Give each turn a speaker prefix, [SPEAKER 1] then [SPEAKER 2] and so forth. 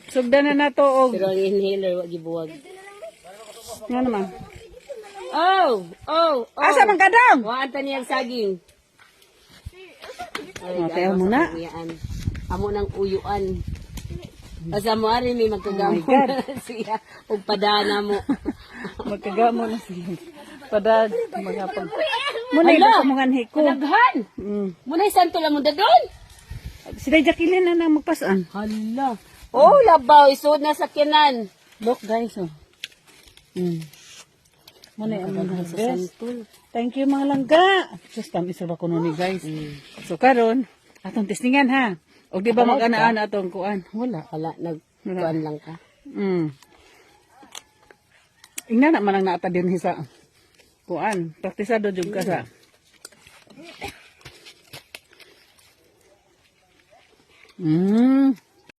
[SPEAKER 1] Sugdan na nato og
[SPEAKER 2] Pero ang inhaler, wag gibuwag.
[SPEAKER 1] nga naman.
[SPEAKER 2] Oh.
[SPEAKER 1] Asa man kadang?
[SPEAKER 2] Waan ta niyang saging.
[SPEAKER 1] O, tayo muna.
[SPEAKER 2] Amo ng uyuan. Asa mo ari may magkagamo
[SPEAKER 1] Oh my God.
[SPEAKER 2] na siya. Ug padana mo.
[SPEAKER 1] Magkagamo na siya. Padad, mga pag... Muna
[SPEAKER 2] Hala!
[SPEAKER 1] yung mga hiko.
[SPEAKER 2] Naghan! Muna'y santo lang mo dadon.
[SPEAKER 1] Sila Jacqueline na nang magpasan.
[SPEAKER 2] Hala. Oh, labaw. Isod na sa kinan.
[SPEAKER 1] Look guys, oh. Muna yung mga
[SPEAKER 2] Sa
[SPEAKER 1] best.
[SPEAKER 2] santol.
[SPEAKER 1] Thank you mga langga. Just isa ba kuno ni guys. So karon, atong testingan ha. O di ba mag-anaan atong kuan? Wala.
[SPEAKER 2] Hala, nagkuan lang ka.
[SPEAKER 1] Ingna na man ang naata din sa kuan. Praktisado jud ka sa.